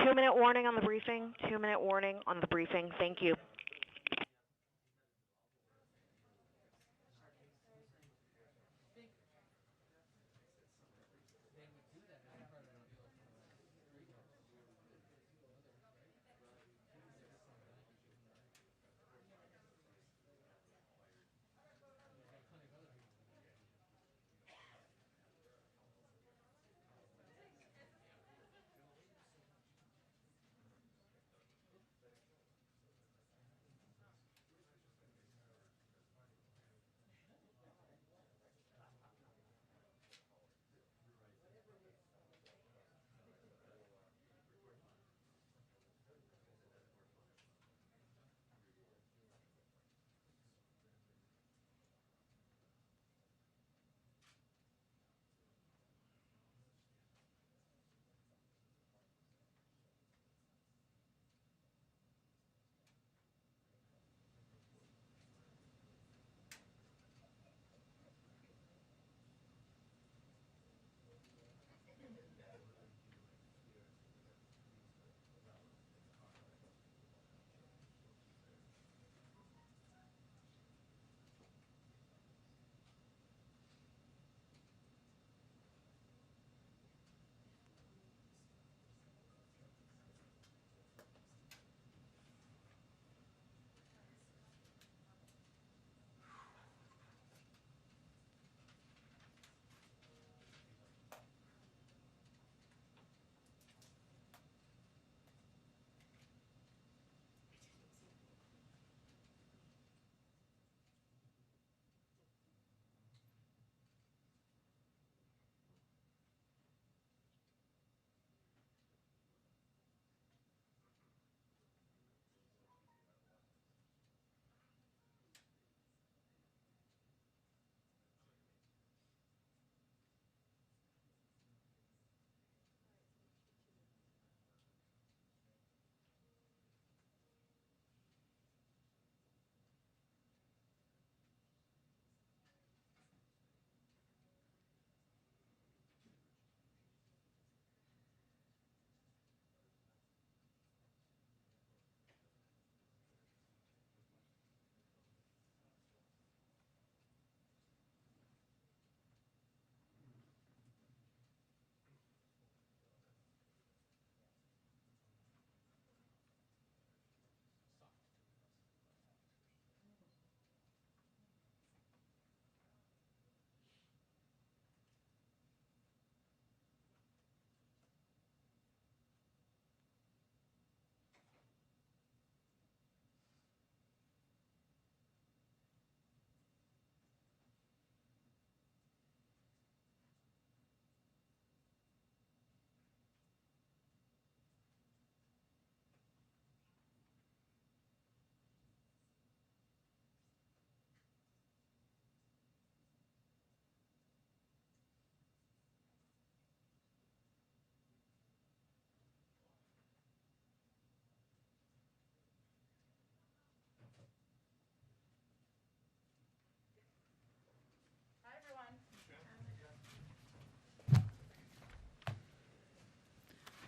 2-minute warning on the briefing. 2-minute warning on the briefing. Thank you.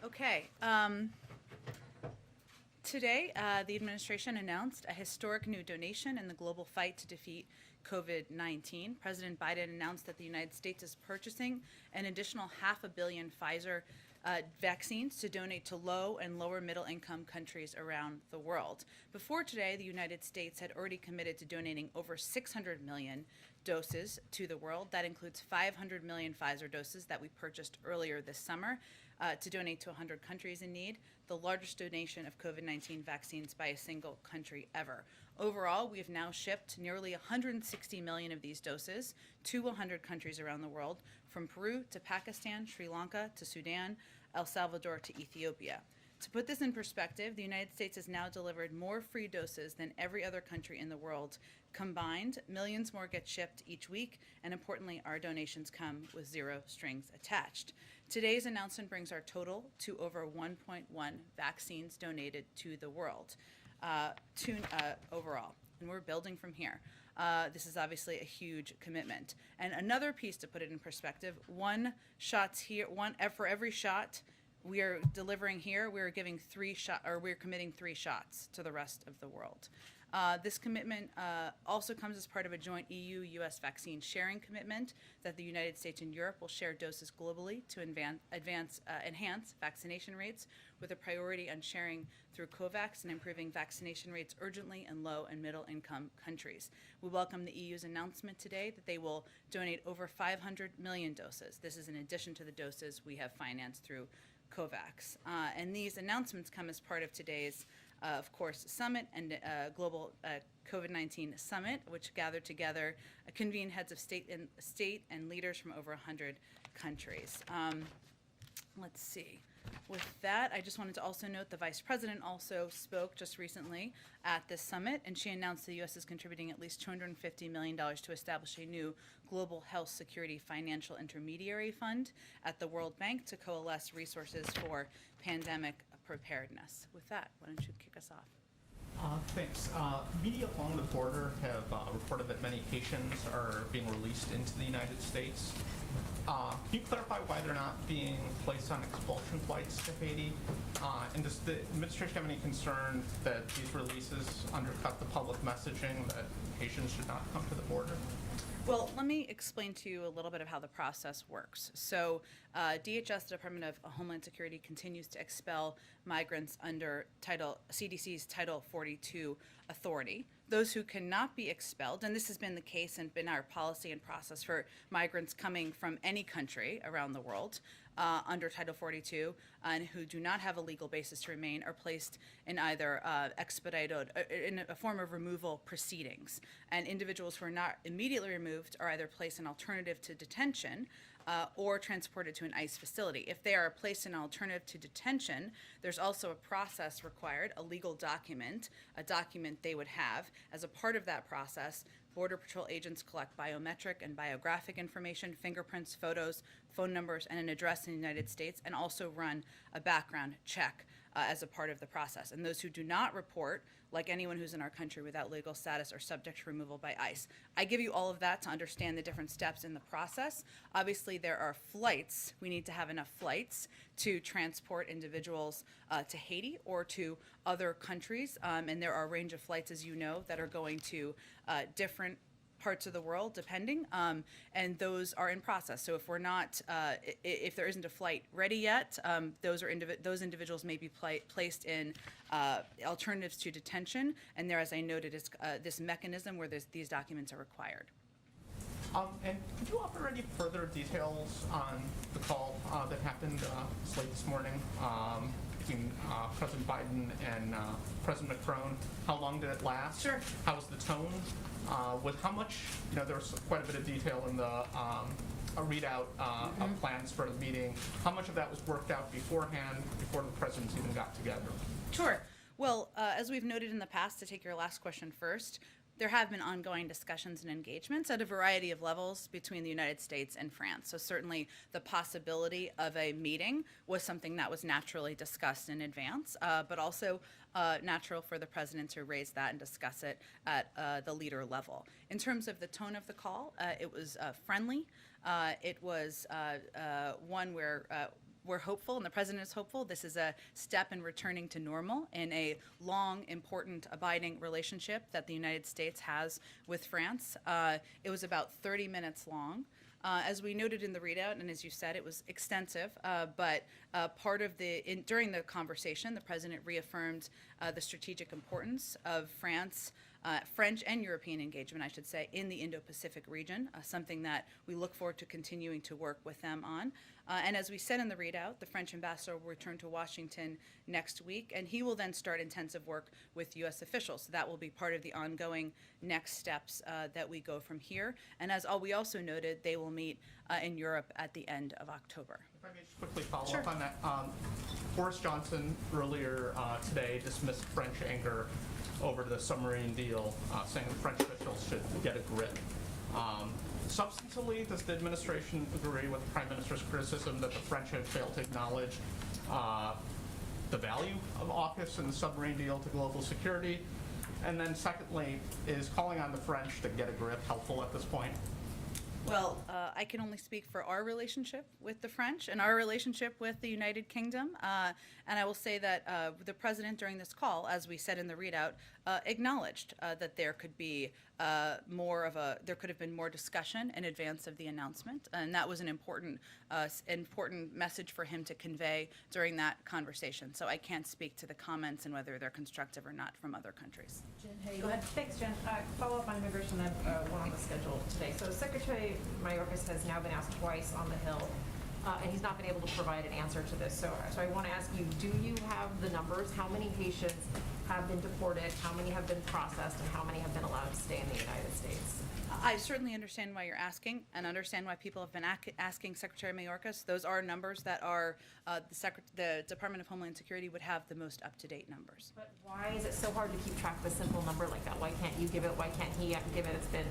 Okay. Today, the administration announced a historic new donation in the global fight to defeat COVID-19. President Biden announced that the United States is purchasing an additional 500 million Pfizer vaccines to donate to low and lower middle income countries around the world. Before today, the United States had already committed to donating over 600 million doses to the world. That includes 500 million Pfizer doses that we purchased earlier this summer to donate to 100 countries in need, the largest donation of COVID-19 vaccines by a single country ever. Overall, we have now shipped nearly 160 million of these doses to 100 countries around the world, from Peru to Pakistan, Sri Lanka to Sudan, El Salvador to Ethiopia. To put this in perspective, the United States has now delivered more free doses than every other country in the world combined. Millions more get shipped each week, and importantly, our donations come with zero strings attached. Today's announcement brings our total to over 1.1 vaccines donated to the world overall, and we're building from here. This is obviously a huge commitment. And another piece to put it in perspective, for every shot we are delivering here. We're giving we're committing 3 shots to the rest of the world. This commitment also comes as part of a joint EU-U.S. vaccine sharing commitment that the United States and Europe will share doses globally to enhance vaccination rates, with a priority on sharing through COVAX and improving vaccination rates urgently in low and middle income countries. We welcome the EU's announcement today that they will donate over 500 million doses. This is in addition to the doses we have financed through COVAX. And these announcements come as part of today's of course, summit and global COVID-19 summit, which gathered together, convened heads of state and leaders from over 100 countries. Let's see. With that, I just wanted to also note the Vice President also spoke just recently at this summit, and she announced the U.S. is contributing at least $250 million to establish a new global health security financial intermediary fund at the World Bank to coalesce resources for pandemic preparedness. With that, why don't you kick us off? Thanks. Media along the border have reported that many Haitians are being released into the United States. Can you clarify why they're not being placed on expulsion flights to Haiti? And does the administration have any concern that these releases undercut the public messaging that Haitians should not come to the border? Well, let me explain to you a little bit of how the process works. So DHS, the Department of Homeland Security, continues to expel migrants under CDC's Title 42 authority. Those who cannot be expelled, and this has been the case and been our policy and process for migrants coming from any country around the world under Title 42 and who do not have a legal basis to remain, are placed in either expedited, in a form of removal proceedings. And individuals who are not immediately removed are either placed in alternative to detention or transported to an ICE facility. If they are placed in an alternative to detention, there's also a process required, a legal document, a document they would have. As a part of that process, Border Patrol agents collect biometric and biographic information, fingerprints, photos, phone numbers, and an address in the United States, and also run a background check as a part of the process. And those who do not report, like anyone who's in our country without legal status, are subject to removal by ICE. I give you all of that to understand the different steps in the process. Obviously, there are flights. We need to have enough flights to transport individuals to Haiti or to other countries. And there are a range of flights, as you know, that are going to different parts of the world, depending, and those are in process. So if we're not, if there isn't a flight ready yet, those individuals may be placed in alternatives to detention, and there, as I noted, is this mechanism where these documents are required. And could you offer any further details on the call that happened late this morning between President Biden and President Macron? How long did it last? Sure. How was the tone? With how much, there was quite a bit of detail in the a readout of plans for the meeting. How much of that was worked out beforehand, before the presidents even got together? Sure. Well, as we've noted in the past, to take your last question first, there have been ongoing discussions and engagements at a variety of levels between the United States and France. So certainly the possibility of a meeting was something that was naturally discussed in advance, but also natural for the president to raise that and discuss it at the leader level. In terms of the tone of the call, it was friendly. It was one where we're hopeful, and the president is hopeful. This is a step in returning to normal in a long, important, abiding relationship that the United States has with France. It was about 30 minutes long. As we noted in the readout, and as you said, it was extensive, but during the conversation, the president reaffirmed the strategic importance of French and European engagement, I should say, in the Indo-Pacific region, something that we look forward to continuing to work with them on. And as we said in the readout, the French ambassador will return to Washington next week, and he will then start intensive work with U.S. officials. So that will be part of the ongoing next steps that we go from here. And as we also noted, they will meet in Europe at the end of October. If I may just quickly follow Sure. up on that. Boris Johnson earlier today dismissed French anger over the submarine deal, saying the French officials should get a grip. Substantially, does the administration agree with the Prime Minister's criticism that the French have failed to acknowledge the value of AUKUS and the submarine deal to global security? And then secondly, is calling on the French to get a grip helpful at this point? Well, I can only speak for our relationship with the French and our relationship with the United Kingdom. And I will say that the president during this call, as we said in the readout, acknowledged that there could be there could have been more discussion in advance of the announcement. And that was an important message for him to convey during that conversation. So I can't speak to the comments and whether they're constructive or not from other countries. Jen, hey, Go ahead. Thanks, Jen. Follow up on immigration, one on the schedule today. So Secretary Mayorkas has now been asked twice on the Hill, and he's not been able to provide an answer to this. So I want to ask you, do you have the numbers? How many Haitians have been deported? How many have been processed? And how many have been allowed to stay in the United States? I certainly understand why you're asking, and understand why people have been asking Secretary Mayorkas. Those are numbers that are the Department of Homeland Security would have the most up-to-date numbers. But why is it so hard to keep track of a simple number like that? Why can't you give it? Why can't he give it? It's been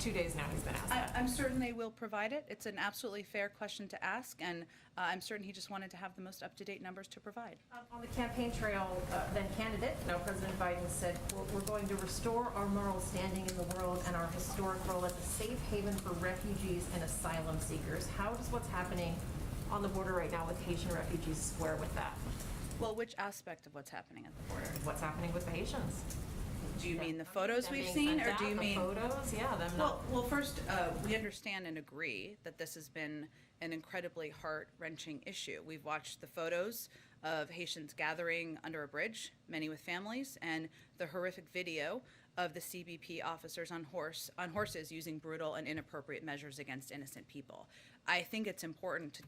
2 days now he's been asked that. I'm certain they will provide it. It's an absolutely fair question to ask, and I'm certain he just wanted to have the most up-to-date numbers to provide. On the campaign trail, then candidate, now President Biden said, we're going to restore our moral standing in the world and our historic role as a safe haven for refugees and asylum seekers. How does what's happening on the border right now with Haitian refugees square with that? Well, which aspect of what's happening at the border? What's happening with the Haitians? Do you mean the photos Them we've being seen, sent or do out, you the mean? photos? Yeah, them not. Well, first, we understand and agree that this has been an incredibly heart-wrenching issue. We've watched the photos of Haitians gathering under a bridge, many with families, and the horrific video of the CBP officers on horses using brutal and inappropriate measures against innocent people. I think it's important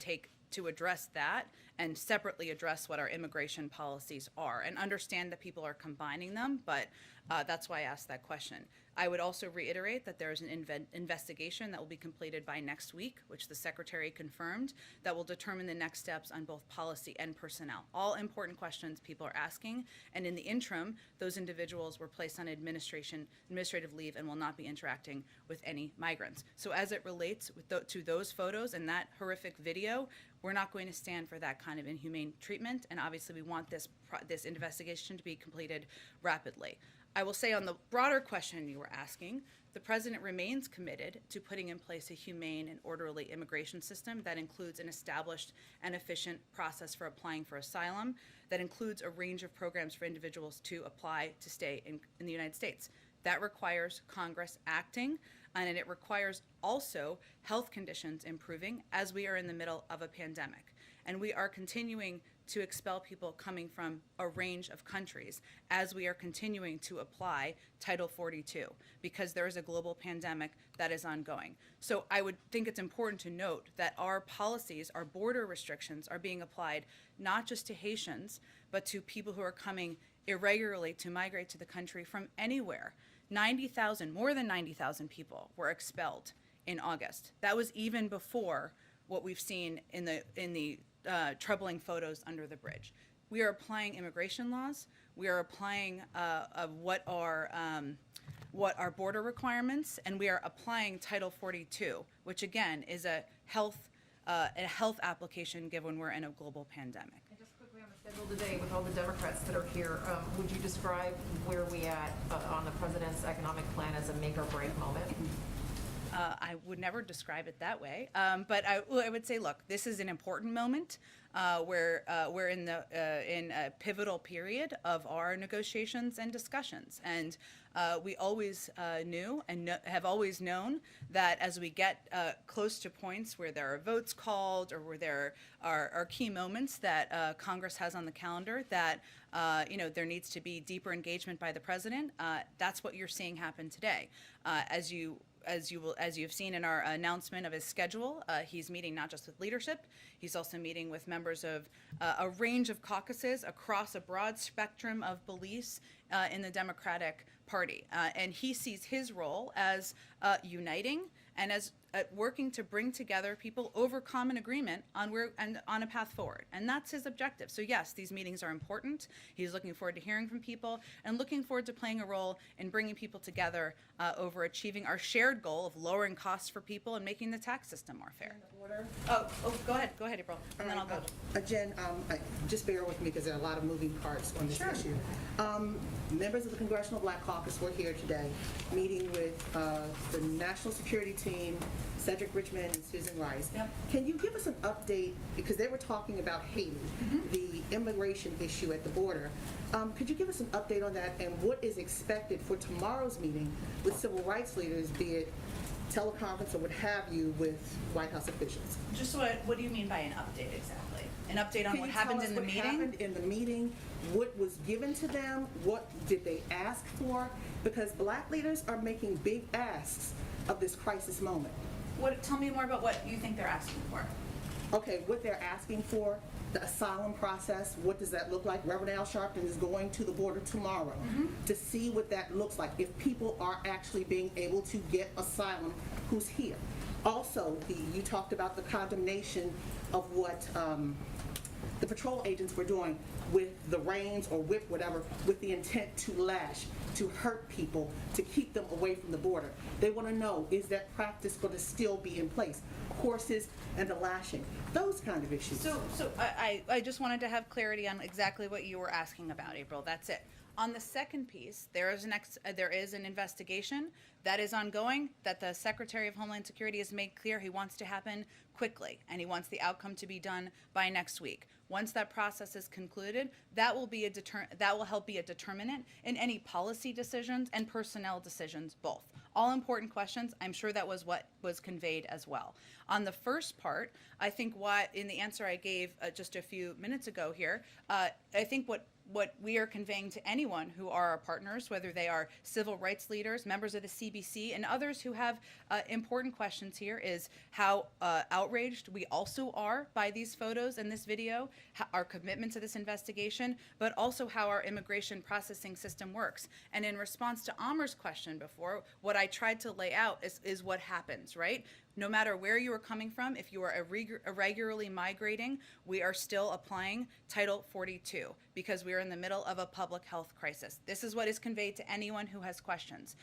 to address that and separately address what our immigration policies are, and understand that people are combining them, but that's why I asked that question. I would also reiterate that there is an investigation that will be completed by next week, which the Secretary confirmed, that will determine the next steps on both policy and personnel. All important questions people are asking, and in the interim, those individuals were placed on administrative leave and will not be interacting with any migrants. So as it relates to those photos and that horrific video, we're not going to stand for that kind of inhumane treatment, and obviously we want this investigation to be completed rapidly. I will say, on the broader question you were asking, the President remains committed to putting in place a humane and orderly immigration system that includes an established and efficient process for applying for asylum, that includes a range of programs for individuals to apply to stay in the United States. That requires Congress acting, and it requires also health conditions improving as we are in the middle of a pandemic. And we are continuing to expel people coming from a range of countries as we are continuing to apply Title 42, because there is a global pandemic that is ongoing. So I would think it's important to note that our policies, our border restrictions, are being applied not just to Haitians, but to people who are coming irregularly to migrate to the country from anywhere. More than 90,000 people were expelled in August. That was even before what we've seen in the troubling photos under the bridge. We are applying immigration laws. We are applying what are border requirements, and we are applying Title 42, which again is a health application given we're in a global pandemic. And just quickly on the schedule today, with all the Democrats that are here, would you describe where we at on the president's economic plan as a make or break moment? I would never describe it that way, but I would say, look, this is an important moment. We're in a pivotal period of our negotiations and discussions, and we always knew and have always known that as we get close to points where there are votes called or where there are key moments that Congress has on the calendar, that there needs to be deeper engagement by the president. That's what you're seeing happen today. As you've seen in our announcement of his schedule, he's meeting not just with leadership, he's also meeting with members of a range of caucuses across a broad spectrum of beliefs in the Democratic Party. And he sees his role as uniting and as working to bring together people over common agreement on a path forward. And that's his objective. So yes, these meetings are important. He's looking forward to hearing from people and looking forward to playing a role in bringing people together over achieving our shared goal of lowering costs for people and making the tax system more fair. Order. Oh, go ahead. ahead, April, and then I'll go. Jen, just bear with me because there are a lot of moving parts on this Sure. issue. Members of the Congressional Black Caucus were here today, meeting with the National Security Team, Cedric Richmond and Susan Rice. Yep. Can you give us an update, because they were talking about Haiti, the immigration issue at the border. Could you give us an update on that and what is expected for tomorrow's meeting with civil rights leaders, be it teleconference or what have you, with White House officials? Just what do you mean by an update exactly? An update on Can what you happened tell us in the what meeting? happened in the meeting, what was given to them, what did they ask for? Because black leaders are making big asks of this crisis moment. Tell me more about what you think they're asking for. Okay, what they're asking for, the asylum process, what does that look like? Reverend Al Sharpton is going to the border tomorrow to see what that looks like, if people are actually being able to get asylum who's here. Also, you talked about the condemnation of what the patrol agents were doing with the reins or whip, whatever, with the intent to lash, to hurt people, to keep them away from the border. They want to know, is that practice going to still be in place? Horses and the lashing, those kind of issues. So I just wanted to have clarity on exactly what you were asking about, April. That's it. On the second piece, there is an investigation that is ongoing that the Secretary of Homeland Security has made clear he wants to happen quickly, and he wants the outcome to be done by next week. Once that process is concluded, that will help be a determinant in any policy decisions and personnel decisions both. All important questions. I'm sure that was what was conveyed as well. On the first part, I think in the answer I gave just a few minutes ago here, I think what we are conveying to anyone who are our partners, whether they are civil rights leaders, members of the CBC, and others who have important questions here, is how outraged we also are by these photos and this video, our commitment to this investigation, but also how our immigration processing system works. And in response to Amar's question before, what I tried to lay out is what happens, right? No matter where you are coming from, if you are irregularly migrating, we are still applying Title 42 because we are in the middle of a public health crisis. This is what is conveyed to anyone who has questions.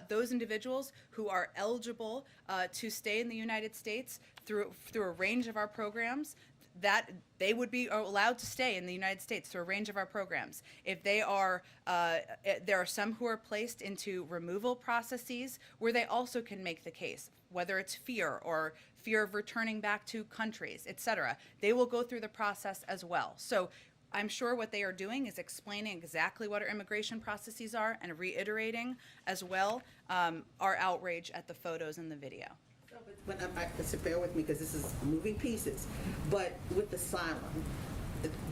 Those individuals who are eligible to stay in the United States through a range of our programs, that they would be allowed to stay in the United States through a range of our programs. If they are, there are some who are placed into removal processes where they also can make the case, whether it's fear of returning back to countries, etc. They will go through the process as well. So I'm sure what they are doing is explaining exactly what our immigration processes are and reiterating as well our outrage at the photos and the video. But bear with me because this is moving pieces. But with asylum,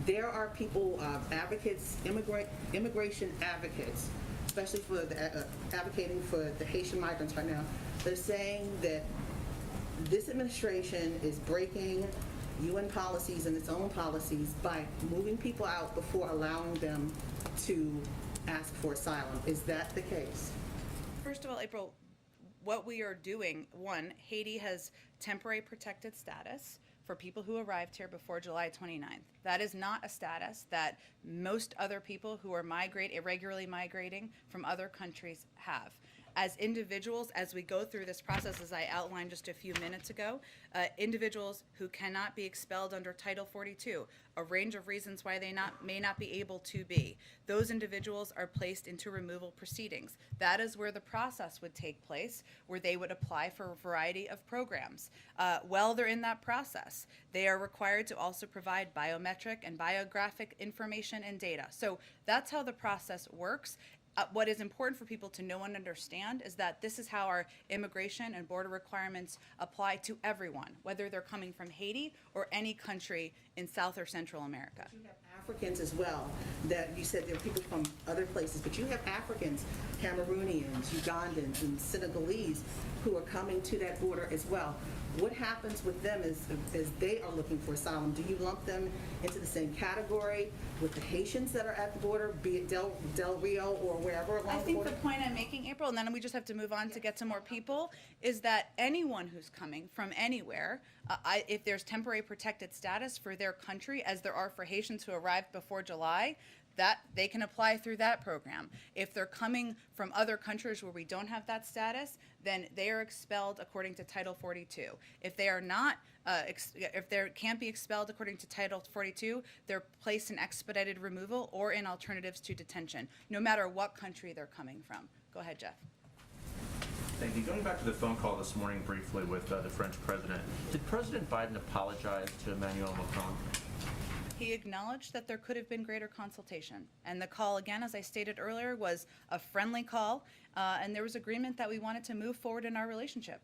there are people, advocates, immigration advocates, especially for advocating for the Haitian migrants right now. They're saying that this administration is breaking UN policies and its own policies by moving people out before allowing them to ask for asylum. Is that the case? First of all, April, what we are doing, one, Haiti has temporary protected status for people who arrived here before July 29th. That is not a status that most other people who are irregularly migrating from other countries have. As individuals, as we go through this process, as I outlined just a few minutes ago, individuals who cannot be expelled under Title 42, a range of reasons why they may not be able to be. Those individuals are placed into removal proceedings. That is where the process would take place, where they would apply for a variety of programs. While they're in that process, they are required to also provide biometric and biographic information and data. So that's how the process works. What is important for people to know and understand is that this is how our immigration and border requirements apply to everyone, whether they're coming from Haiti or any country in South or Central America. You have Africans as well, that you said there are people from other places, but you have Africans, Cameroonians, Ugandans, and Senegalese who are coming to that border as well. What happens with them as they are looking for asylum? Do you lump them into the same category with the Haitians that are at the border, be it Del Rio or wherever along the border? I think the point I'm making, April, and then we just have to move on to get to more people, is that anyone who's coming from anywhere, if there's temporary protected status for their country, as there are for Haitians who arrived before July, that they can apply through that program. If they're coming from other countries where we don't have that status, then they are expelled according to Title 42. If they are not if they can't be expelled according to Title 42, they're placed in expedited removal or in alternatives to detention, no matter what country they're coming from. Go ahead, Jeff. Thank you. Going back to the phone call this morning briefly with the French president, did President Biden apologize to Emmanuel Macron? He acknowledged that there could have been greater consultation. And the call, again, as I stated earlier, was a friendly call, and there was agreement that we wanted to move forward in our relationship.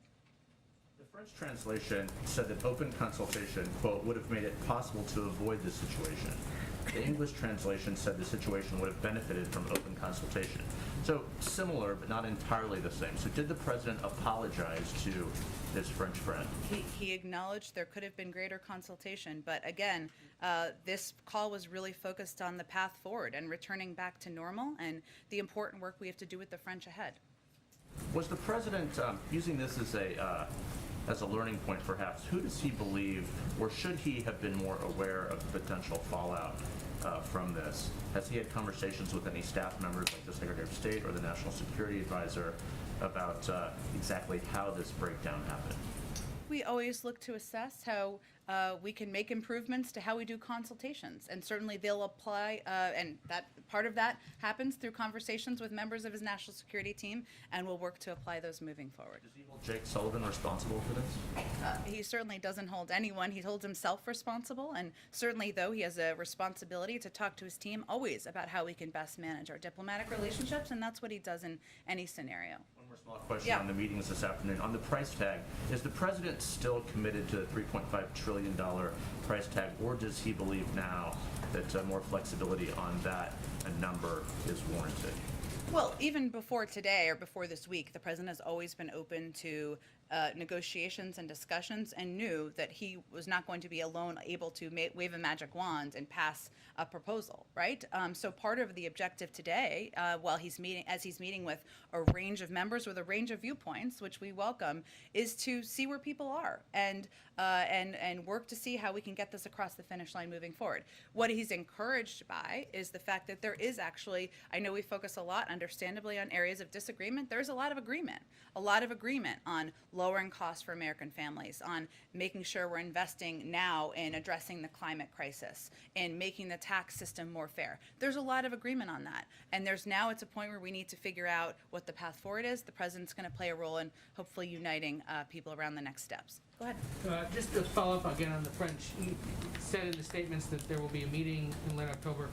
The French translation said that open consultation, quote, would have made it possible to avoid this situation. The English translation said the situation would have benefited from open consultation. So similar, but not entirely the same. So did the president apologize to his French friend? He acknowledged there could have been greater consultation, but again, this call was really focused on the path forward and returning back to normal and the important work we have to do with the French ahead. Was the president using this as a learning point perhaps? Who does he believe, or should he have been more aware of the potential fallout from this? Has he had conversations with any staff members like the Secretary of State or the National Security Advisor about exactly how this breakdown happened? We always look to assess how we can make improvements to how we do consultations, and certainly they'll apply, and that part of that happens through conversations with members of his national security team, and we'll work to apply those moving forward. Does he hold Jake Sullivan responsible for this? He certainly doesn't hold anyone. He holds himself responsible, and certainly, though, he has a responsibility to talk to his team always about how we can best manage our diplomatic relationships, and that's what he does in any scenario. One more small question Yeah. on the meetings this afternoon. On the price tag, is the president still committed to the $3.5 trillion price tag, or does he believe now that more flexibility on that number is warranted? Well, even before today or before this week, the president has always been open to negotiations and discussions, and knew that he was not going to be alone able to wave a magic wand and pass a proposal, right? So part of the objective today, while he's meeting with a range of members with a range of viewpoints, which we welcome, is to see where people are and work to see how we can get this across the finish line moving forward. What he's encouraged by is the fact that there is actually, I know we focus a lot, understandably, on areas of disagreement. There's a lot of agreement on lowering costs for American families, on making sure we're investing now in addressing the climate crisis, in making the tax system more fair. There's a lot of agreement on that. And it's a point where we need to figure out what the path forward is. The president's going to play a role in hopefully uniting people around the next steps. Go ahead. Just to follow up again on the French, you said in the statements that there will be a meeting in late October.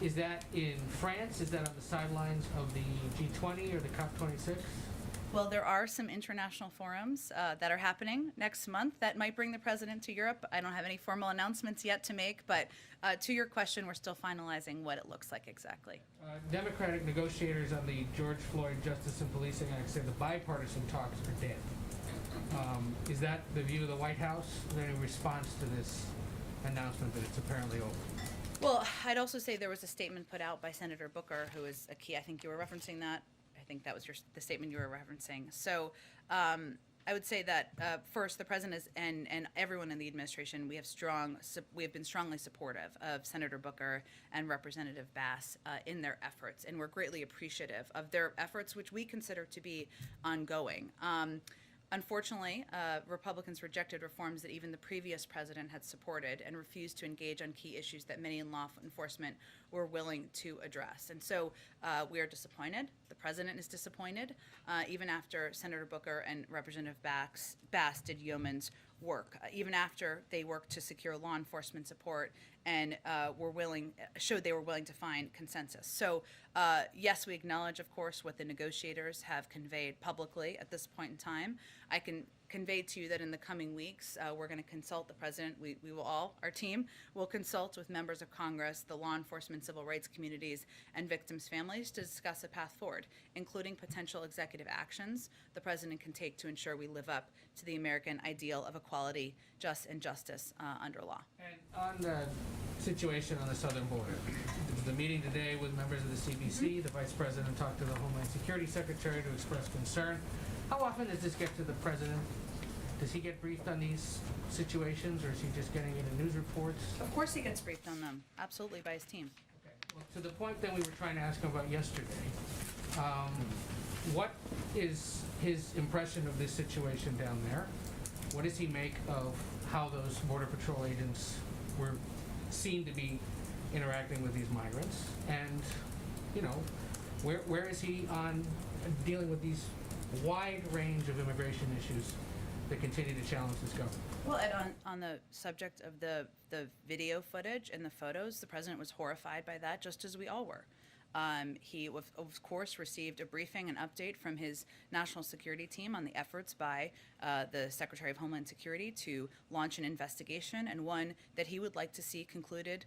Is that in France? Is that on the sidelines of the G20 or the COP26? Well, there are some international forums that are happening next month that might bring the president to Europe. I don't have any formal announcements yet to make, but to your question, we're still finalizing what it looks like exactly. Democratic negotiators on the George Floyd Justice and Policing Act say the bipartisan talks are dead. Is that the view of the White House? Is there any response to this announcement that it's apparently over? Well, I'd also say there was a statement put out by Senator Booker, who is a key, I think you were referencing that. I think that was the statement you were referencing. So I would say that first, the president and everyone in the administration, we have been strongly supportive of Senator Booker and Representative Bass in their efforts, and we're greatly appreciative of their efforts, which we consider to be ongoing. Unfortunately, Republicans rejected reforms that even the previous president had supported and refused to engage on key issues that many in law enforcement were willing to address. And so we are disappointed. The president is disappointed, even after Senator Booker and Representative Bass did yeoman's work, even after they worked to secure law enforcement support and showed they were willing to find consensus. So yes, we acknowledge, of course, what the negotiators have conveyed publicly at this point in time. I can convey to you that in the coming weeks, we're going to consult the president. We will all, our team, will consult with members of Congress, the law enforcement, civil rights communities, and victims' families to discuss a path forward, including potential executive actions the president can take to ensure we live up to the American ideal of equality, justice under law. And on the situation on the southern border, there was a meeting today with members of the CBC. The vice president talked to the Homeland Security Secretary to express concern. How often does this get to the president? Does he get briefed on these situations, or is he just getting it in news reports? Of course he gets briefed on them, absolutely, by his team. Okay. Well, to the point that we were trying to ask him about yesterday, what is his impression of this situation down there? What does he make of how those Border Patrol agents were seen to be interacting with these migrants, and, you know, where is he on dealing with these wide range of immigration issues that continue to challenge this government? Well, and on the subject of the video footage and the photos, the president was horrified by that, just as we all were. He, of course, received a briefing and update from his national security team on the efforts by the Secretary of Homeland Security to launch an investigation, and one that he would like to see concluded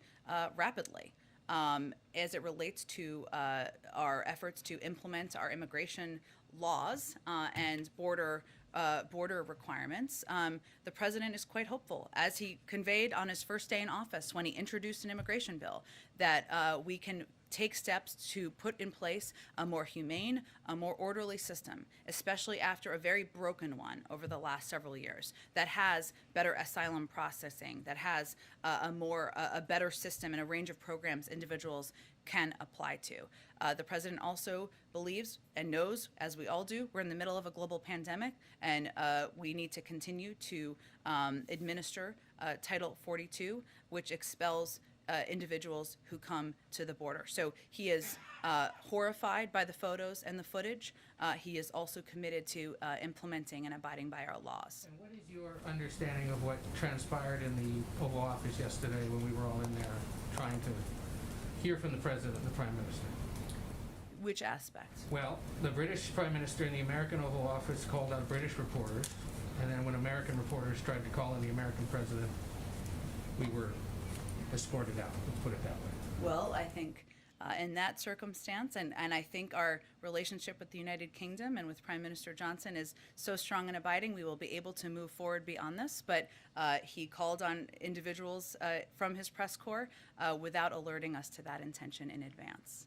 rapidly. As it relates to our efforts to implement our immigration laws and border requirements, the president is quite hopeful, as he conveyed on his first day in office when he introduced an immigration bill, that we can take steps to put in place a more humane, a more orderly system, especially after a very broken one over the last several years, that has better asylum processing, that has a better system and a range of programs individuals can apply to. The president also believes and knows, as we all do, we're in the middle of a global pandemic, and we need to continue to administer Title 42, which expels individuals who come to the border. So he is horrified by the photos and the footage. He is also committed to implementing and abiding by our laws. And what is your understanding of what transpired in the Oval Office yesterday when we were all in there trying to hear from the President and the Prime Minister? Which aspect? Well, the British Prime Minister in the American Oval Office called out British reporters, and then when American reporters tried to call in the American President, we were escorted out, let's put it that way. Well, I think in that circumstance, and I think our relationship with the United Kingdom and with Prime Minister Johnson is so strong and abiding, we will be able to move forward beyond this. But he called on individuals from his press corps without alerting us to that intention in advance.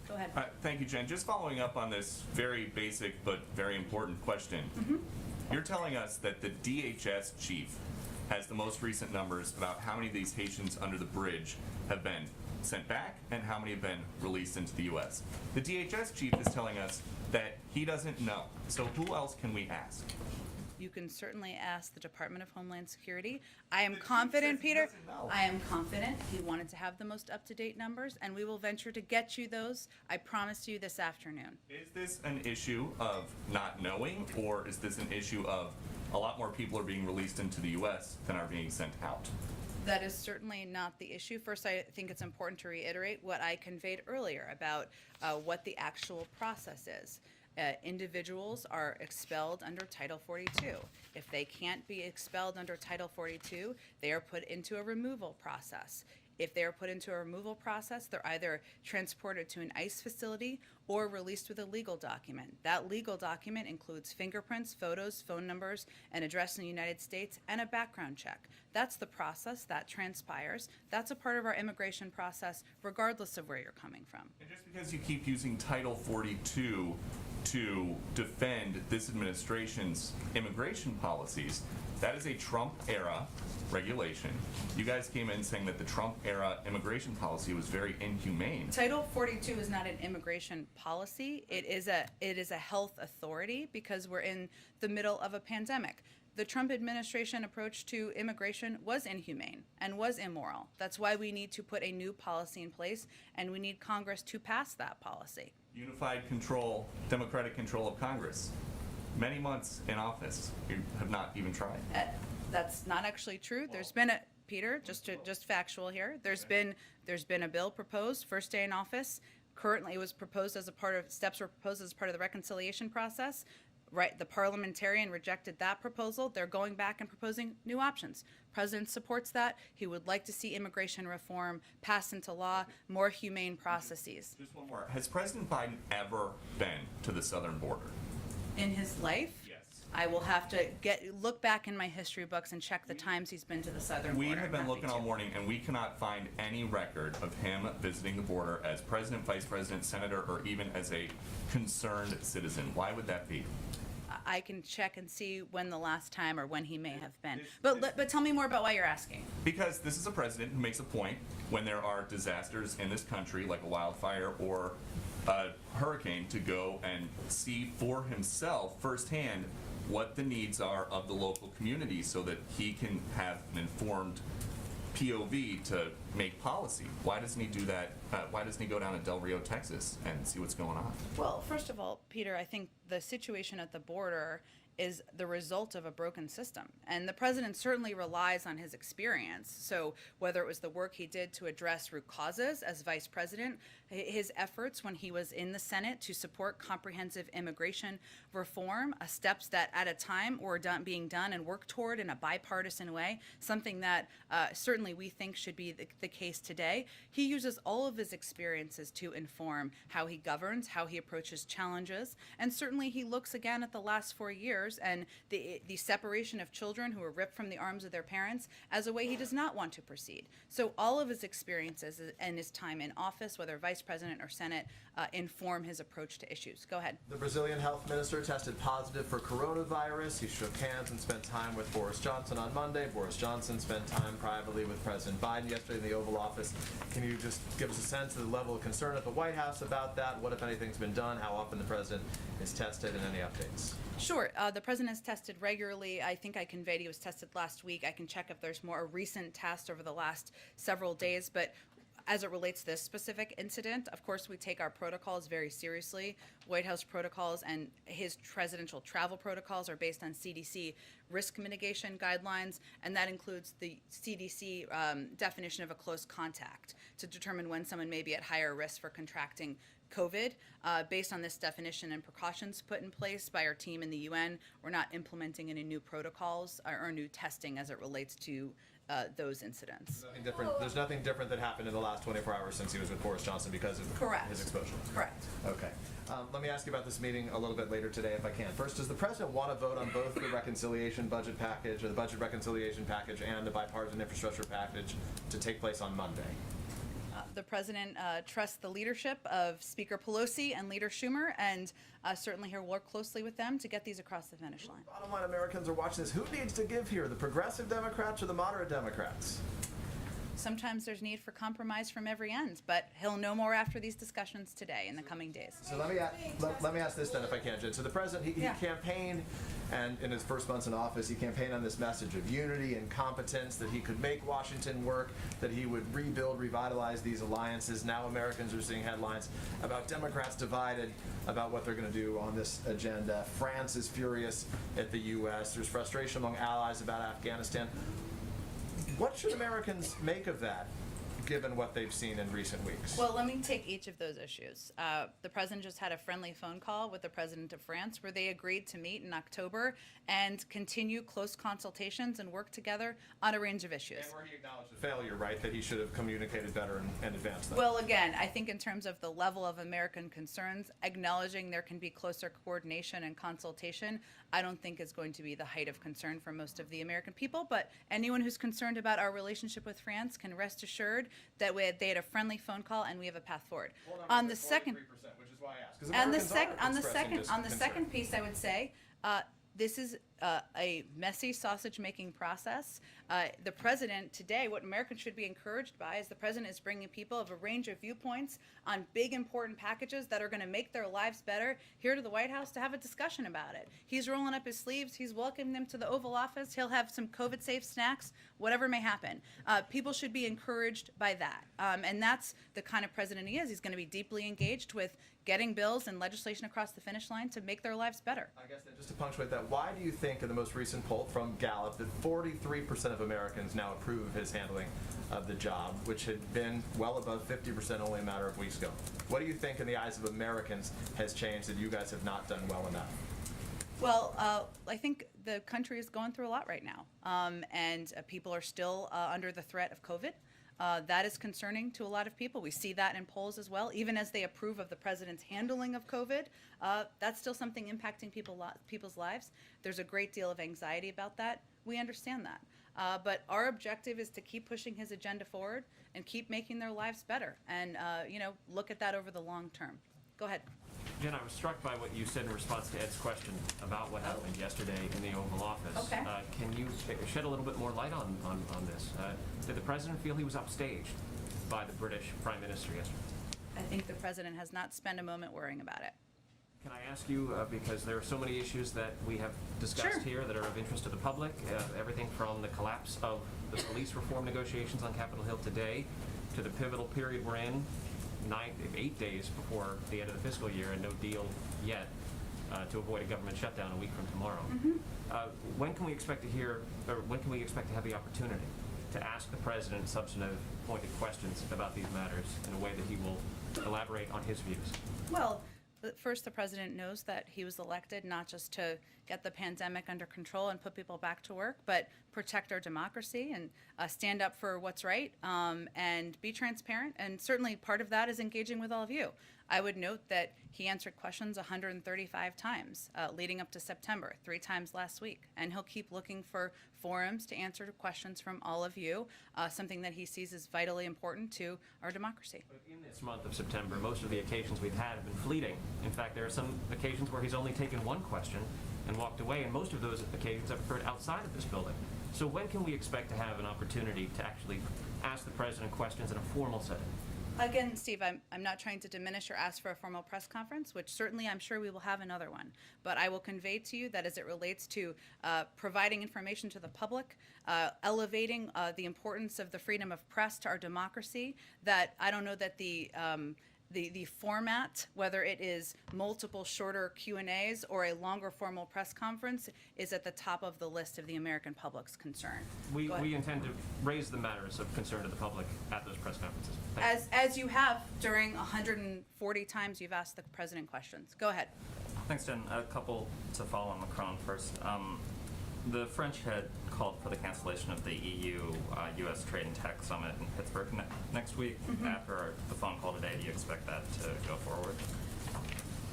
Go ahead. Thank you, Jen. Just following up on this very basic but very important question. You're telling us that the DHS chief has the most recent numbers about how many of these Haitians under the bridge have been sent back and how many have been released into the U.S. The DHS chief is telling us that he doesn't know. So who else can we ask? You can certainly ask the Department of Homeland Security. I am confident, Peter. I am confident he wanted to have the most up-to-date numbers, and we will venture to get you those, I promise you, this afternoon. Is this an issue of not knowing, or is this an issue of a lot more people are being released into the U.S. than are being sent out? That is certainly not the issue. First, I think it's important to reiterate what I conveyed earlier about what the actual process is. Individuals are expelled under Title 42. If they can't be expelled under Title 42, they are put into a removal process. If they are put into a removal process, they're either transported to an ICE facility or released with a legal document. That legal document includes fingerprints, photos, phone numbers, an address in the United States, and a background check. That's the process that transpires. That's a part of our immigration process, regardless of where you're coming from. And just because you keep using Title 42 to defend this administration's immigration policies, that is a Trump-era regulation. You guys came in saying that the Trump-era immigration policy was very inhumane. Title 42 is not an immigration policy. It is a health authority because we're in the middle of a pandemic. The Trump administration approach to immigration was inhumane and was immoral. That's why we need to put a new policy in place, and we need Congress to pass that policy. Unified control, democratic control of Congress. Many months in office, you have not even tried. That's not actually true. There's been a, Peter, just factual here. There's been a bill proposed, first day in office. Currently, it was proposed as a part of, steps were proposed as part of the reconciliation process. Right, the parliamentarian rejected that proposal. They're going back and proposing new options. President supports that. He would like to see immigration reform passed into law, more humane processes. Just one more. Has President Biden ever been to the southern border? In his life? Yes. I will have to look back in my history books and check the times he's been to the southern border. We have been I'm looking happy all to. morning, and we cannot find any record of him visiting the border as president, vice president, senator, or even as a concerned citizen. Why would that be? I can check and see when the last time or when he may have been. But tell me more about why you're asking. Because this is a president who makes a point when there are disasters in this country, like a wildfire or a hurricane, to go and see for himself firsthand what the needs are of the local community so that he can have an informed POV to make policy. Why doesn't he do that? Why doesn't he go down to Del Rio, Texas and see what's going on? Well, first of all, Peter, I think the situation at the border is the result of a broken system. And the president certainly relies on his experience. So whether it was the work he did to address root causes as vice president, his efforts when he was in the Senate to support comprehensive immigration reform, steps that at a time were being done and worked toward in a bipartisan way, something that certainly we think should be the case today. He uses all of his experiences to inform how he governs, how he approaches challenges, and certainly he looks again at the last 4 years and the separation of children who were ripped from the arms of their parents as a way he does not want to proceed. So all of his experiences and his time in office, whether vice president or Senate, inform his approach to issues. Go ahead. The Brazilian health minister tested positive for coronavirus. He shook hands and spent time with Boris Johnson on Monday. Boris Johnson spent time privately with President Biden yesterday in the Oval Office. Can you just give us a sense of the level of concern at the White House about that? What, if anything's been done? How often the president is tested, and any updates? Sure. The president is tested regularly. I think I conveyed he was tested last week. I can check if there's more recent tests over the last several days. But as it relates to this specific incident, of course, we take our protocols very seriously. White House protocols and his presidential travel protocols are based on CDC risk mitigation guidelines, and that includes the CDC definition of a close contact to determine when someone may be at higher risk for contracting COVID. Based on this definition and precautions put in place by our team in the UN, we're not implementing any new protocols or new testing as it relates to those incidents. Nothing different. There's nothing different that happened in the last 24 hours since he was with Boris Johnson because of his exposure. Correct. Okay. Let me ask you about this meeting a little bit later today, if I can. First, does the president want to vote on both the reconciliation budget package, or the budget reconciliation package, and the bipartisan infrastructure package to take place on Monday? The president trusts the leadership of Speaker Pelosi and Leader Schumer, and certainly he'll work closely with them to get these across the finish line. Bottom line, Americans are watching this. Who needs to give here, the progressive Democrats or the moderate Democrats? Sometimes there's need for compromise from every end, but he'll know more after these discussions today in the coming days. So let me ask this then, if I can, Jen. So the president, he campaigned, and in his first months in office, he campaigned on this message of unity and competence, that he could make Washington work, that he would rebuild, revitalize these alliances. Now Americans are seeing headlines about Democrats divided about what they're going to do on this agenda. France is furious at the U.S. There's frustration among allies about Afghanistan. What should Americans make of that, given what they've seen in recent weeks? Well, let me take each of those issues. The president just had a friendly phone call with the president of France where they agreed to meet in October and continue close consultations and work together on a range of issues. And where he acknowledged the failure, right, that he should have communicated better and advanced them. Well, again, I think in terms of the level of American concerns, acknowledging there can be close coordination and consultation, I don't think is going to be the height of concern for most of the American people. But anyone who's concerned about our relationship with France can rest assured that they had a friendly phone call and we have a path forward. On the second, which is why I asked. 'Cause on the second piece, I would say this is a messy sausage-making process. The president today, what Americans should be encouraged by is the president is bringing people of a range of viewpoints on big, important packages that are going to make their lives better here to the White House to have a discussion about it. He's rolling up his sleeves. He's welcoming them to the Oval Office. He'll have some COVID-safe snacks, whatever may happen. People should be encouraged by that. And that's the kind of president he is. He's going to be deeply engaged with getting bills and legislation across the finish line to make their lives better. I guess that just to punctuate that, why do you think in the most recent poll from Gallup that 43% of Americans now approve of his handling of the job, which had been well above 50% only a matter of weeks ago? What do you think in the eyes of Americans has changed that you guys have not done well enough? Well, I think the country is going through a lot right now, and people are still under the threat of COVID. That is concerning to a lot of people. We see that in polls as well. Even as they approve of the president's handling of COVID, that's still something impacting people's lives. There's a great deal of anxiety about that. We understand that. But our objective is to keep pushing his agenda forward and keep making their lives better and, look at that over the long term. Go ahead. Jen, I was struck by what you said in response to Ed's question about what happened yesterday in the Oval Office. Okay. Can you shed a little bit more light on this? Did the president feel he was upstaged by the British Prime Minister yesterday? I think the president has not spent a moment worrying about it. Can I ask you, because there are so many issues that we have discussed Sure. here that are of interest to the public, everything from the collapse of the police reform negotiations on Capitol Hill today to the pivotal period we're in, 8 days before the end of the fiscal year and no deal yet to avoid a government shutdown a week from tomorrow. When can we expect to hear, or when can we expect to have the opportunity to ask the President substantive, pointed questions about these matters in a way that he will elaborate on his views? Well, first, the president knows that he was elected not just to get the pandemic under control and put people back to work, but protect our democracy and stand up for what's right and be transparent. And certainly part of that is engaging with all of you. I would note that he answered questions 135 times leading up to September, 3 times last week. And he'll keep looking for forums to answer questions from all of you, something that he sees as vitally important to our democracy. But in this month of September, most of the occasions we've had have been fleeting. In fact, there are some occasions where he's only taken one question and walked away, and most of those occasions have occurred outside of this building. So when can we expect to have an opportunity to actually ask the President questions in a formal setting? Again, Steve, I'm not trying to diminish or ask for a formal press conference, which certainly I'm sure we will have another one. But I will convey to you that as it relates to providing information to the public, elevating the importance of the freedom of press to our democracy, that I don't know that the format, whether it is multiple shorter Q&As or a longer formal press conference, is at the top of the list of the American public's concern. We intend to raise the matters of concern to the public at those press conferences. As you have during 140 times you've asked the president questions. Go ahead. Thanks, Jen. A couple to follow on Macron first. The French had called for the cancellation of the EU-US Trade and Tech Summit in Pittsburgh next week. After the phone call today, do you expect that to go forward?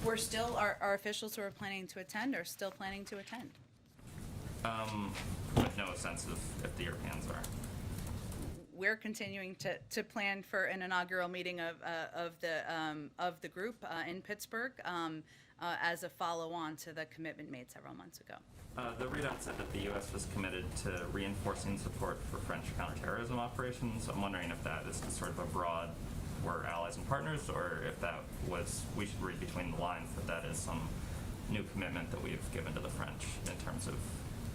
We're still, our officials who are planning to attend are still planning to attend. With no sense of if the Europeans are. We're continuing to plan for an inaugural meeting of the group in Pittsburgh as a follow-on to the commitment made several months ago. The readout said that the U.S. was committed to reinforcing support for French counterterrorism operations. I'm wondering if that is sort of a broad, we're allies and partners, or if that was, we should read between the lines that that is some new commitment that we've given to the French in terms of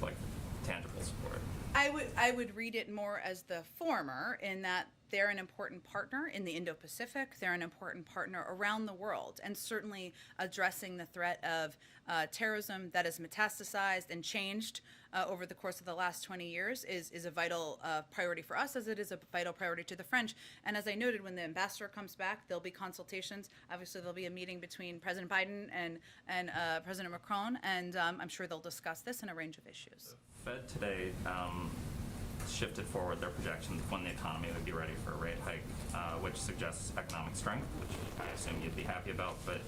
like tangible support. I would read it more as the former, in that they're an important partner in the Indo-Pacific. They're an important partner around the world, and certainly addressing the threat of terrorism that has metastasized and changed over the course of the last 20 years is a vital priority for us, as it is a vital priority to the French. And as I noted, when the ambassador comes back, there'll be consultations. Obviously, there'll be a meeting between President Biden and President Macron, and I'm sure they'll discuss this and a range of issues. The Fed today shifted forward their projections when the economy would be ready for a rate hike, which suggests economic strength, which I assume you'd be happy about, but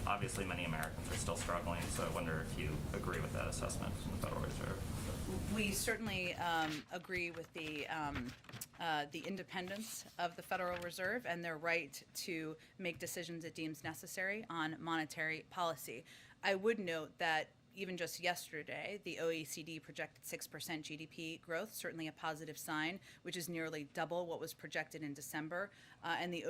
obviously many Americans are still struggling, so I wonder if you agree with that assessment from the Federal Reserve. We certainly agree with the independence of the Federal Reserve and their right to make decisions it deems necessary on monetary policy. I would note that even just yesterday, the OECD projected 6% GDP growth, certainly a positive sign, which is nearly double what was projected in December. And the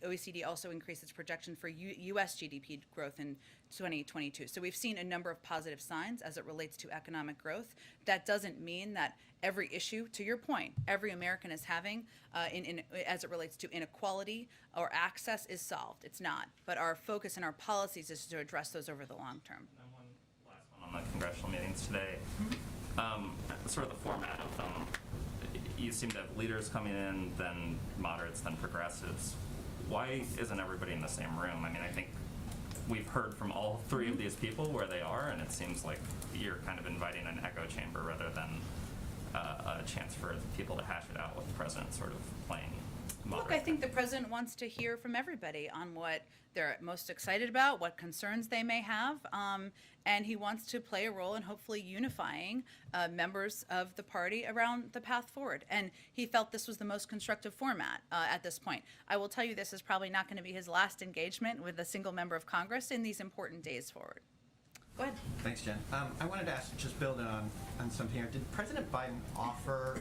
OECD also increased its projection for U.S. GDP growth in 2022. So we've seen a number of positive signs as it relates to economic growth. That doesn't mean that every issue, to your point, every American is having as it relates to inequality or access is solved. It's not. But our focus and our policies is to address those over the long term. On the congressional meetings today, sort of the format of them, you seem to have leaders coming in, then moderates, then progressives. Why isn't everybody in the same room? I mean, I think we've heard from all three of these people where they are, and it seems like you're kind of inviting an echo chamber rather than a chance for people to hash it out with the president sort of playing moderator. Look, I think the president wants to hear from everybody on what they're most excited about, what concerns they may have, and he wants to play a role in hopefully unifying members of the party around the path forward. And he felt this was the most constructive format at this point. I will tell you, this is probably not going to be his last engagement with a single member of Congress in these important days forward. Go ahead. Thanks, Jen. I wanted to ask, just building on something here, did President Biden offer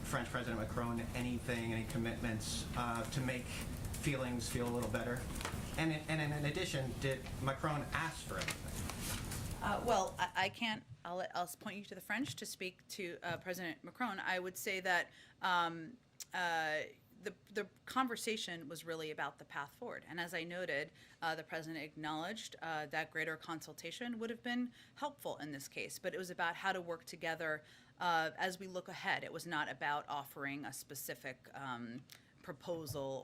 French President Macron anything, any commitments to make feelings feel a little better? And in addition, did Macron ask for anything? Well, I can't. I'll point you to the French to speak to President Macron. I would say that the conversation was really about the path forward. And as I noted, the president acknowledged that greater consultation would have been helpful in this case, but it was about how to work together as we look ahead. It was not about offering a specific proposal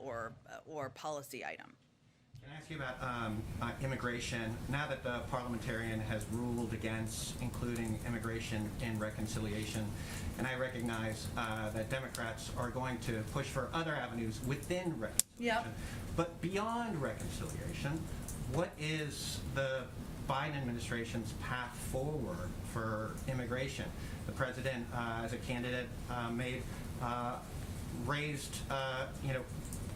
or policy item. Can I ask you about immigration? Now that the parliamentarian has ruled against including immigration in reconciliation, and I recognize that Democrats are going to push for other avenues within reconciliation. Yep. But beyond reconciliation, what is the Biden administration's path forward for immigration? The president, as a candidate,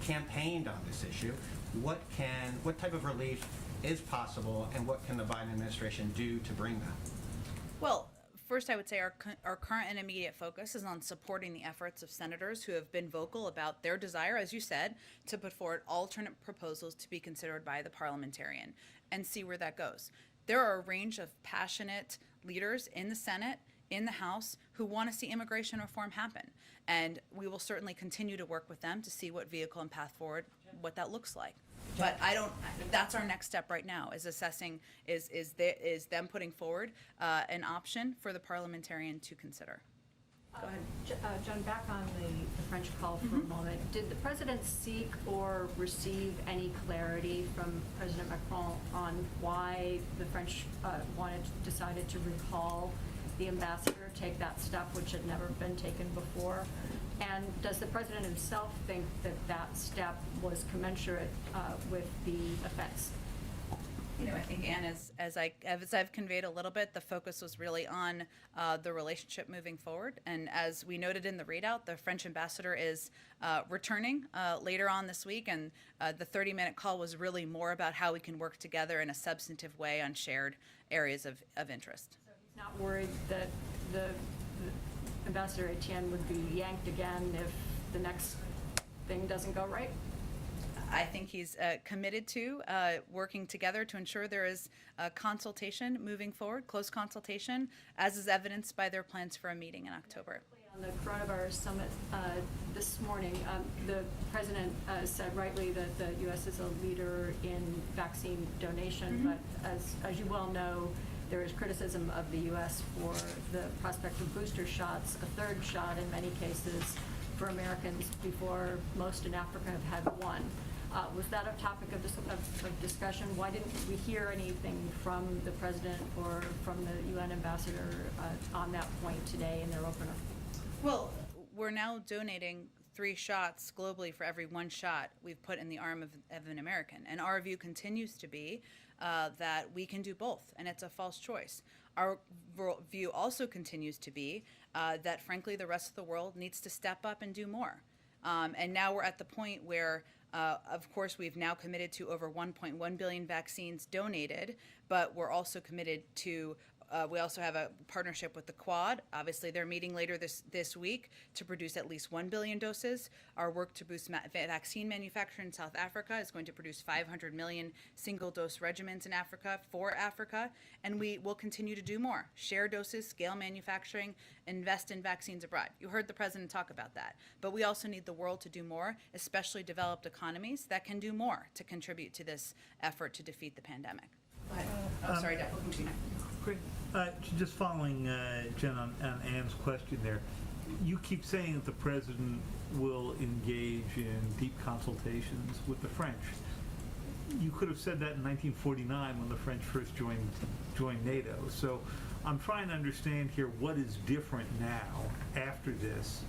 campaigned on this issue. What type of relief is possible, and what can the Biden administration do to bring that? Well, first I would say our current and immediate focus is on supporting the efforts of senators who have been vocal about their desire, as you said, to put forward alternate proposals to be considered by the parliamentarian and see where that goes. There are a range of passionate leaders in the Senate, in the House, who want to see immigration reform happen. And we will certainly continue to work with them to see what vehicle and path forward, what that looks like. But that's our next step right now, is assessing, is them putting forward an option for the parliamentarian to consider. Go ahead. John, back on the French call for a moment. Did the president seek or receive any clarity from President Macron on why the French decided to recall the ambassador, take that step which had never been taken before? And does the president himself think that that step was commensurate with the offense? I think, Anne, as I've conveyed a little bit, the focus was really on the relationship moving forward. And as we noted in the readout, the French ambassador is returning later on this week, and the 30-minute call was really more about how we can work together in a substantive way on shared areas of interest. So he's not worried that the Ambassador Etienne would be yanked again if the next thing doesn't go right? I think he's committed to working together to ensure there is consultation moving forward, close consultation, as is evidenced by their plans for a meeting in October. On the coronavirus summit this morning, the president said rightly that the U.S. is a leader in vaccine donation, but as you well know, there is criticism of the U.S. for the prospect of booster shots, a third shot in many cases for Americans before most in Africa have had one. Was that a topic of discussion? Why didn't we hear anything from the president or from the UN ambassador on that point today in their opener? Well, we're now donating 3 shots globally for every 1 shot we've put in the arm of an American. And our view continues to be that we can do both, and it's a false choice. Our view also continues to be that, frankly, the rest of the world needs to step up and do more. And now we're at the point where, of course, we've now committed to over 1.1 billion vaccines donated, but we're also committed to we also have a partnership with the Quad. Obviously, they're meeting later this week to produce at least 1 billion doses. Our work to boost vaccine manufacture in South Africa is going to produce 500 million single-dose regimens in Africa for Africa, and we will continue to do more. Share doses, scale manufacturing, invest in vaccines abroad. You heard the president talk about that. But we also need the world to do more, especially developed economies that can do more to contribute to this effort to defeat the pandemic. Go ahead. Sorry, Deb, we'll continue. Great. Just following Jen on Anne's question there, you keep saying that the president will engage in deep consultations with the French. You could have said that in 1949 when the French first joined NATO. So I'm trying to understand here what is different now after this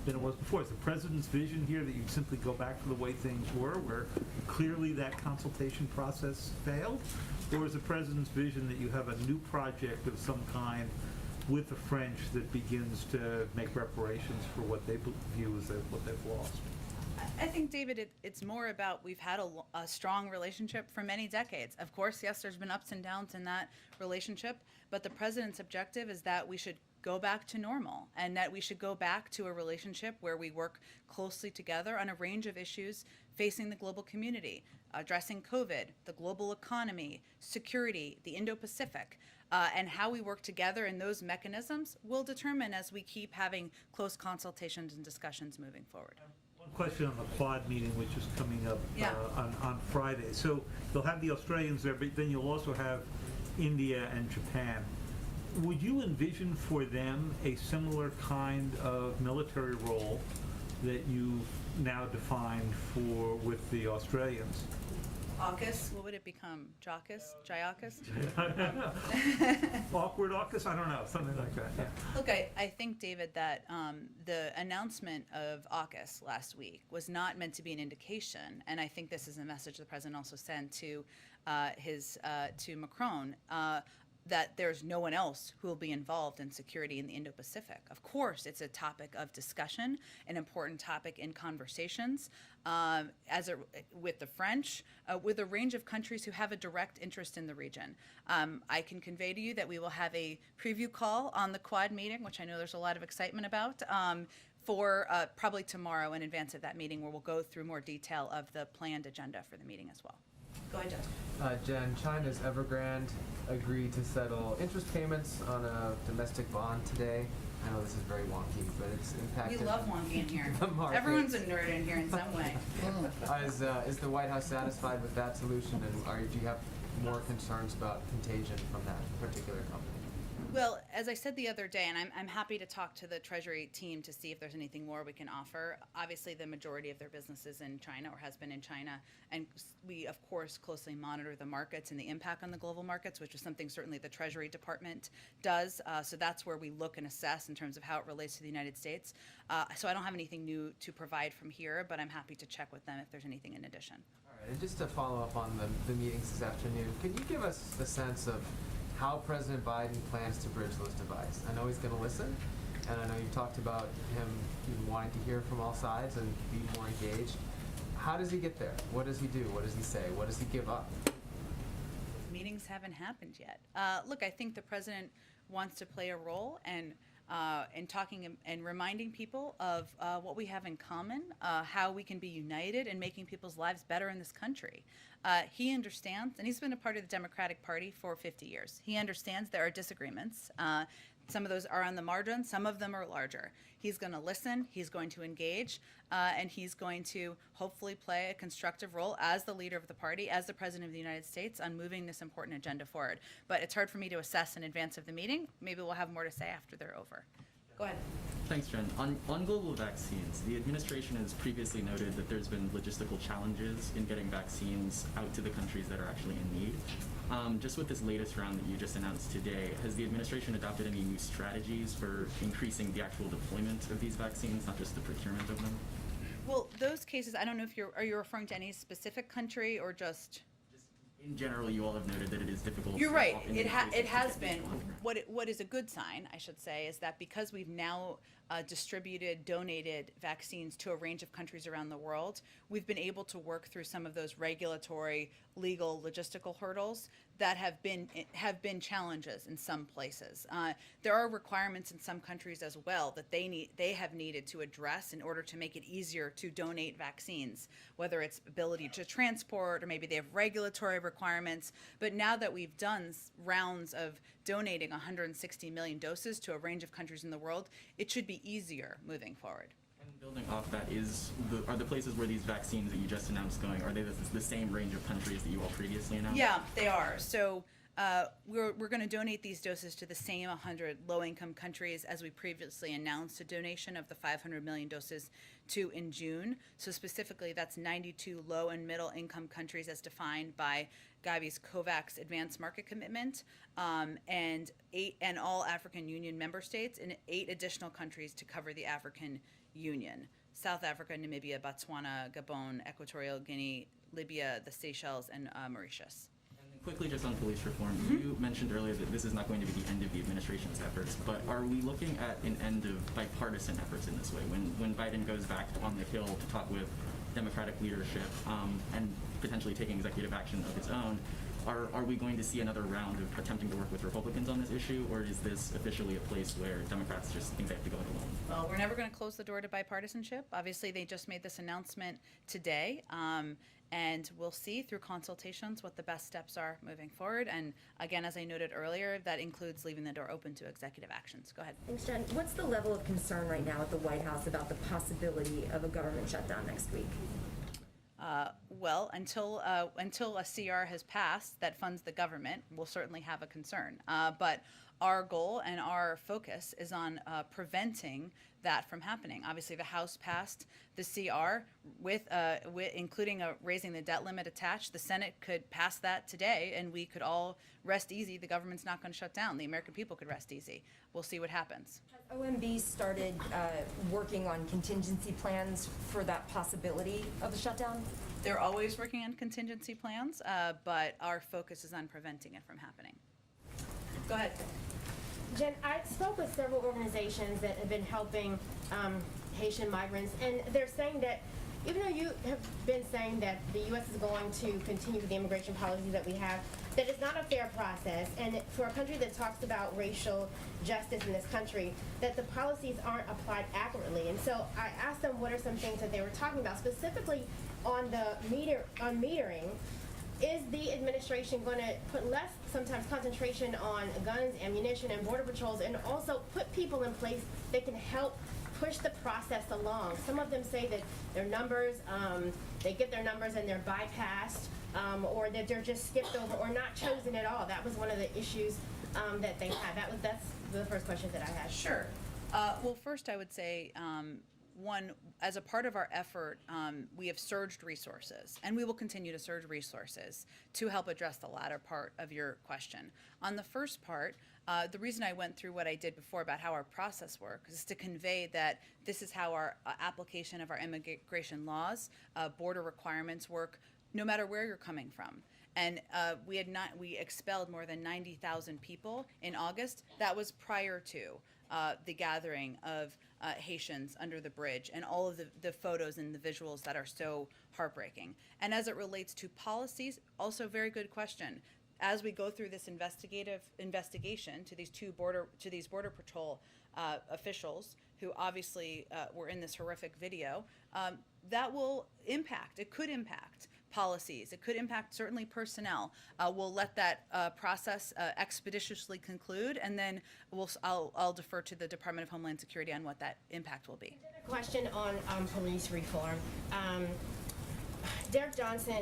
than it was before. Is the president's vision here that you simply go back to the way things were, where clearly that consultation process failed? Or is the president's vision that you have a new project of some kind with the French that begins to make reparations for what they view as what they've lost? I think, David, it's more about we've had a strong relationship for many decades. Of course, yes, there's been ups and downs in that relationship, but the president's objective is that we should go back to normal and that we should go back to a relationship where we work closely together on a range of issues facing the global community, addressing COVID, the global economy, security, the Indo-Pacific, and how we work together in those mechanisms will determine as we keep having close consultations and discussions moving forward. One question on the Quad meeting, which is coming up Yeah. on Friday. So you'll have the Australians there, but then you'll also have India and Japan. Would you envision for them a similar kind of military role that you've now defined with the Australians? AUKUS, what would it become? JAUKUS? JIAUKUS? Awkward AUKUS? I don't know, something like that. Yeah. Look, I think, David, that the announcement of AUKUS last week was not meant to be an indication, and I think this is a message the president also sent to to Macron, that there's no one else who will be involved in security in the Indo-Pacific. Of course, it's a topic of discussion, an important topic in conversations, with the French, with a range of countries who have a direct interest in the region. I can convey to you that we will have a preview call on the Quad meeting, which I know there's a lot of excitement about, for probably tomorrow in advance of that meeting, where we'll go through more detail of the planned agenda for the meeting as well. Go ahead, Jeff. Jen, China's Evergrande agreed to settle interest payments on a domestic bond today. I know this is very wonky, but it's impacted. We love wonky in here. the markets. Everyone's a nerd in here in some way. Is the White House satisfied with that solution, and do you have more concerns about contagion from that particular company? Well, as I said the other day, and I'm happy to talk to the Treasury team to see if there's anything more we can offer. Obviously, the majority of their business is in China or has been in China, and we, of course, closely monitor the markets and the impact on the global markets, which is something certainly the Treasury Department does. So that's where we look and assess in terms of how it relates to the United States. So I don't have anything new to provide from here, but I'm happy to check with them if there's anything in addition. All right, and just to follow up on the meetings this afternoon, can you give us a sense of how President Biden plans to bridge those divides? I know he's going to listen, and I know you talked about him wanting to hear from all sides and be more engaged. How does he get there? What does he do? What does he say? What does he give up? Meetings haven't happened yet. Look, I think the president wants to play a role and in talking and reminding people of what we have in common, how we can be united in making people's lives better in this country. He understands, and he's been a part of the Democratic Party for 50 years. He understands there are disagreements. Some of those are on the margin, some of them are larger. He's going to listen, he's going to engage, and he's going to hopefully play a constructive role as the leader of the party, as the President of the United States, on moving this important agenda forward. But it's hard for me to assess in advance of the meeting. Maybe we'll have more to say after they're over. Go ahead. Thanks, Jen. On global vaccines, the administration has previously noted that there's been logistical challenges in getting vaccines out to the countries that are actually in need. Just with this latest round that you just announced today, has the administration adopted any new strategies for increasing the actual deployment of these vaccines, not just the procurement of them? Well, those cases, I don't know if are you referring to any specific country or just... In general, you all have noted that it is difficult. You're right. It has been. What is a good sign, I should say, is that because we've now donated vaccines to a range of countries around the world, we've been able to work through some of those regulatory, legal, logistical hurdles that have been challenges in some places. There are requirements in some countries as well that they have needed to address in order to make it easier to donate vaccines, whether it's ability to transport or maybe they have regulatory requirements. But now that we've done rounds of donating 160 million doses to a range of countries in the world, it should be easier moving forward. And building off that, are the places where these vaccines that you just announced going, are they the same range of countries that you all previously announced? Yeah, they are. So we're going to donate these doses to the same 100 low-income countries as we previously announced a donation of the 500 million doses to in June. So specifically, that's 92 low and middle-income countries as defined by Gavi's COVAX Advanced Market Commitment, and all African Union member states, and 8 additional countries to cover the African Union: South Africa, Namibia, Botswana, Gabon, Equatorial Guinea, Libya, the Seychelles, and Mauritius. Quickly, just on police reform, you mentioned earlier that this is not going to be the end of the administration's efforts, but are we looking at an end of bipartisan efforts in this way? When Biden goes back on the Hill to talk with Democratic leadership and potentially taking executive action of its own, Are we going to see another round of attempting to work with Republicans on this issue, or is this officially a place where Democrats just think they have to go it alone? Well, we're never going to close the door to bipartisanship. Obviously, they just made this announcement today, and we'll see through consultations what the best steps are moving forward. And again, as I noted earlier, that includes leaving the door open to executive actions. Go ahead. Thanks, Jen. What's the level of concern right now at the White House about the possibility of a government shutdown next week? Well, until a CR has passed that funds the government, we'll certainly have a concern. But our goal and our focus is on preventing that from happening. Obviously, the House passed the CR with including raising the debt limit attached. The Senate could pass that today, and we could all rest easy. The government's not going to shut down. The American people could rest easy. We'll see what happens. Has OMB started working on contingency plans for that possibility of a shutdown? They're always working on contingency plans, but our focus is on preventing it from happening. Go ahead. Jen, I spoke with several organizations that have been helping Haitian migrants, and they're saying that even though you have been saying that the U.S. is going to continue with the immigration policy that we have, that it's not a fair process, and for a country that talks about racial justice in this country, that the policies aren't applied accurately. And so I asked them what are some things that they were talking about, specifically on the metering. Is the administration going to put less, sometimes, concentration on guns, ammunition, and border patrols, and also put people in place that can help push the process along? Some of them say that their numbers, they get their numbers and they're bypassed, or that they're just skipped over or not chosen at all. That was one of the issues that they had. That's the first question that I had. Sure. Well, first I would say, one, as a part of our effort, we have surged resources, and we will continue to surge resources to help address the latter part of your question. On the first part, the reason I went through what I did before about how our process works is to convey that this is how our application of our immigration laws, border requirements work, no matter where you're coming from. And we expelled more than 90,000 people in August. That was prior to the gathering of Haitians under the bridge and all of the photos and the visuals that are so heartbreaking. And as it relates to policies, also very good question. As we go through this investigation to these border patrol officials who obviously were in this horrific video, that will impact. It could impact policies. It could impact certainly personnel. We'll let that process expeditiously conclude, and then I'll defer to the Department of Homeland Security on what that impact will be. A question on police reform. Derek Johnson,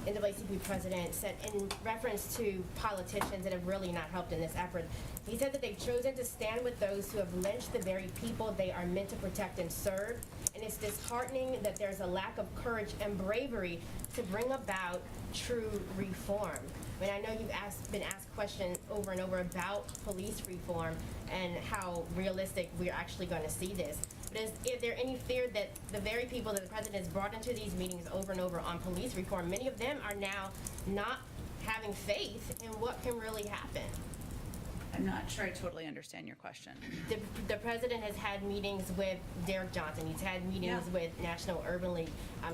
NAACP president, said in reference to politicians that have really not helped in this effort, he said that they've chosen to stand with those who have lynched the very people they are meant to protect and serve. And it's disheartening that there's a lack of courage and bravery to bring about true reform. I mean, I know you've been asked questions over and over about police reform and how realistic we're actually going to see this. But is there any fear that the very people that the president has brought into these meetings over and over on police reform, many of them are now not having faith in what can really happen? I'm not sure I totally understand your question. The president has had meetings with Derek Johnson. He's had meetings with National Urban League,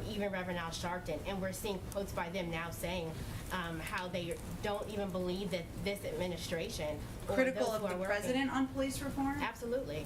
even Reverend Al Sharpton, and we're seeing quotes by them now saying how they don't even believe that this administration Critical of the president on police reform? Absolutely.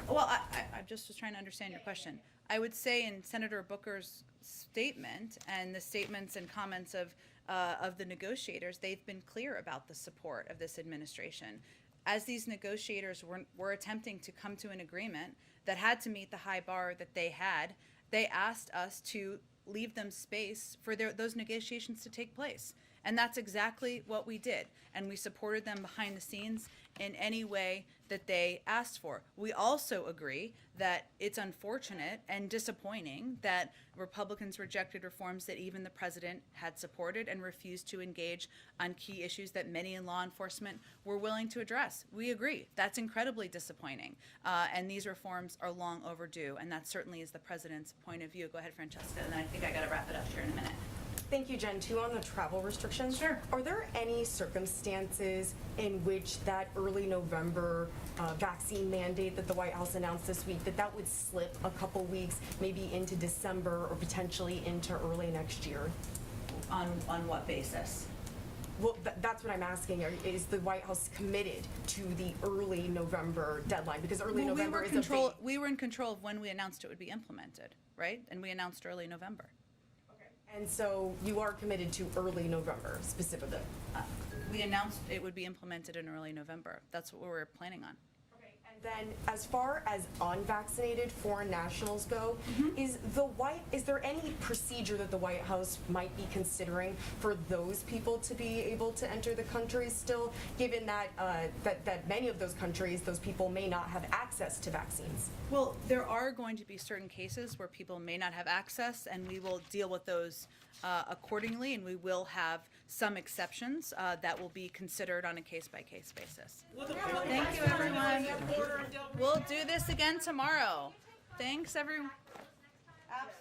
Well, I just was trying to understand your question. I would say in Senator Booker's statement and the statements and comments of the negotiators, they've been clear about the support of this administration. As these negotiators were attempting to come to an agreement that had to meet the high bar that they had, they asked us to leave them space for those negotiations to take place. And that's exactly what we did. And we supported them behind the scenes in any way that they asked for. We also agree that it's unfortunate and disappointing that Republicans rejected reforms that even the president had supported and refused to engage on key issues that many in law enforcement were willing to address. We agree. That's incredibly disappointing. And these reforms are long overdue, and that certainly is the president's point of view. Go ahead, Francesca, and then I think I got to wrap it up here in a minute. Thank you, Jen. Too, on the travel restrictions. Sure. Are there any circumstances in which that early November vaccine mandate that the White House announced this week, that would slip a couple weeks, maybe into December or potentially into early next year? On what basis? Well, that's what I'm asking. Is the White House committed to the early November deadline? Because early Well, November is a big... We were in control of when we announced it would be implemented, right? And we announced early November. And so you are committed to early November specifically? We announced it would be implemented in early November. That's what we were planning on. And then, as far as unvaccinated foreign nationals go, is there any procedure that the White House might be considering for those people to be able to enter the country still, given that that many of those countries, those people may not have access to vaccines? Well, there are going to be certain cases where people may not have access, and we will deal with those accordingly, and we will have some exceptions that will be considered on a case-by-case basis. Thank you, everyone. We'll do this again tomorrow. Thanks, everyone. Absolutely.